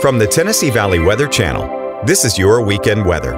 From the Tennessee Valley Weather Channel, this is your weekend weather.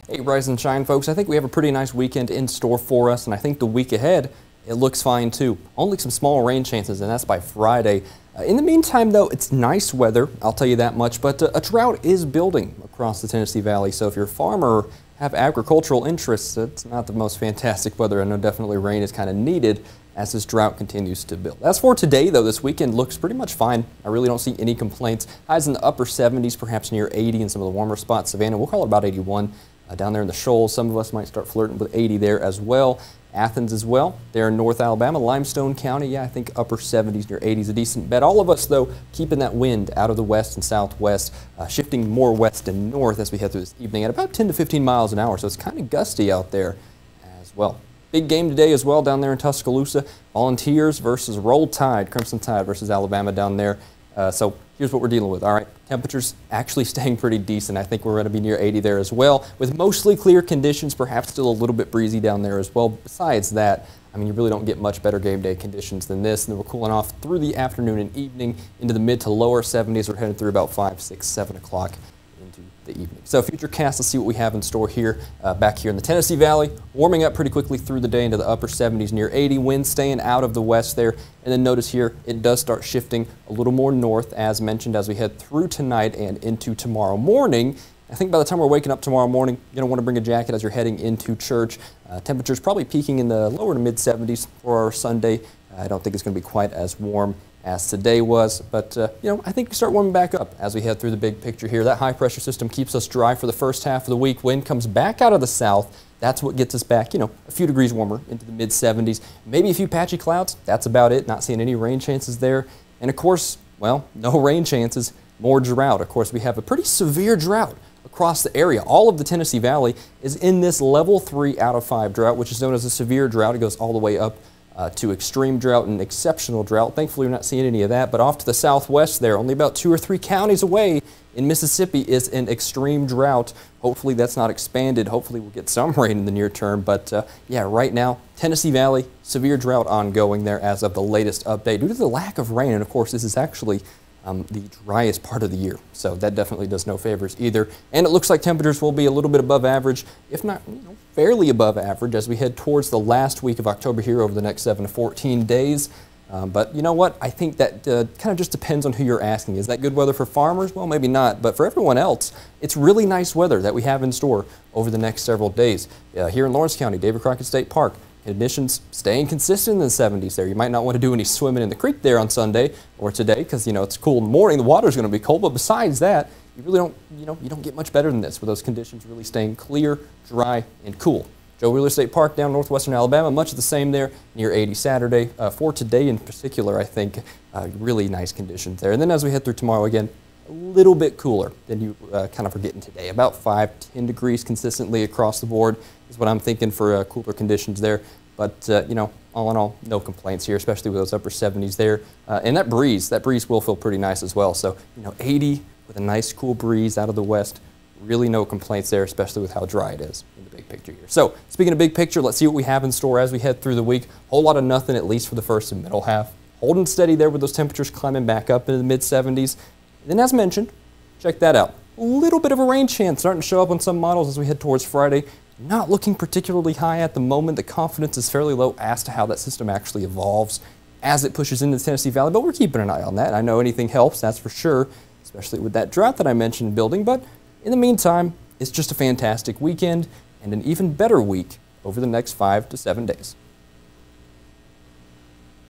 Hey, rise and shine, folks. I think we have a pretty nice weekend in store for us, and I think the week ahead, it looks fine too. Only some small rain chances, and that's by Friday. In the meantime, though, it's nice weather, I'll tell you that much, but a drought is building across the Tennessee Valley. So if you're a farmer or have agricultural interests, it's not the most fantastic weather. I know definitely rain is kind of needed as this drought continues to build. As for today, though, this weekend looks pretty much fine. I really don't see any complaints. Highs in the upper 70s, perhaps near 80 in some of the warmer spots. Savannah, we'll call it about 81. Down there in the shoals, some of us might start flirting with 80 there as well. Athens as well, there in North Alabama, Limestone County, yeah, I think upper 70s near 80s, a decent bet. All of us, though, keeping that wind out of the west and southwest, shifting more west and north as we head through this evening at about 10 to 15 miles an hour, so it's kind of gusty out there as well. Big game today as well down there in Tuscaloosa. Volunteers versus Roll Tide, Crimson Tide versus Alabama down there. So here's what we're dealing with. All right, temperatures actually staying pretty decent. I think we're going to be near 80 there as well, with mostly clear conditions, perhaps still a little bit breezy down there as well. Besides that, I mean, you really don't get much better game day conditions than this. And then we're cooling off through the afternoon and evening into the mid to lower 70s. We're heading through about 5, 6, 7 o'clock into the evening. So futurecast, let's see what we have in store here, back here in the Tennessee Valley. Warming up pretty quickly through the day into the upper 70s near 80. Wind staying out of the west there. And then notice here, it does start shifting a little more north, as mentioned, as we head through tonight and into tomorrow morning. I think by the time we're waking up tomorrow morning, you're going to want to bring a jacket as you're heading into church. Temperatures probably peaking in the lower to mid 70s for our Sunday. I don't think it's going to be quite as warm as today was, but you know, I think we start warming back up as we head through the big picture here. That high pressure system keeps us dry for the first half of the week. Wind comes back out of the south. That's what gets us back, you know, a few degrees warmer into the mid 70s. Maybe a few patchy clouds. That's about it. Not seeing any rain chances there. And of course, well, no rain chances, more drought. Of course, we have a pretty severe drought across the area. All of the Tennessee Valley is in this level 3 out of 5 drought, which is known as a severe drought. It goes all the way up to extreme drought and exceptional drought. Thankfully, we're not seeing any of that, but off to the southwest there, only about 2 or 3 counties away in Mississippi is an extreme drought. Hopefully that's not expanded. Hopefully we'll get some rain in the near term, but yeah, right now, Tennessee Valley, severe drought ongoing there as of the latest update due to the lack of rain, and of course this is actually the driest part of the year, so that definitely does no favors either. And it looks like temperatures will be a little bit above average, if not, you know, fairly above average as we head towards the last week of October here over the next 7 to 14 days. But you know what? I think that kind of just depends on who you're asking. Is that good weather for farmers? Well, maybe not, but for everyone else, it's really nice weather that we have in store over the next several days. Here in Lawrence County, David Crockett State Park, conditions staying consistent in the 70s there. You might not want to do any swimming in the creek there on Sunday or today because, you know, it's cool in the morning. The water's going to be cold, but besides that, you really don't, you know, you don't get much better than this with those conditions really staying clear, dry, and cool. Joe Wheeler State Park down northwestern Alabama, much the same there, near 80 Saturday. For today in particular, I think really nice conditions there. And then as we head through tomorrow again, a little bit cooler than you kind of are getting today. About 5, 10 degrees consistently across the board is what I'm thinking for cooler conditions there. But, you know, all in all, no complaints here, especially with those upper 70s there. And that breeze will feel pretty nice as well. So, you know, 80 with a nice cool breeze out of the west. Really no complaints there, especially with how dry it is in the big picture here. So, speaking of big picture, let's see what we have in store as we head through the week. Whole lot of nothing, at least for the first and middle half. Holding steady there with those temperatures climbing back up into the mid 70s. And then as mentioned, check that out. A little bit of a rain chance starting to show up on some models as we head towards Friday. Not looking particularly high at the moment. The confidence is fairly low as to how that system actually evolves as it pushes into the Tennessee Valley, but we're keeping an eye on that. I know anything helps, that's for sure, especially with that drought that I mentioned building. But in the meantime, it's just a fantastic weekend and an even better week over the next 5 to 7 days.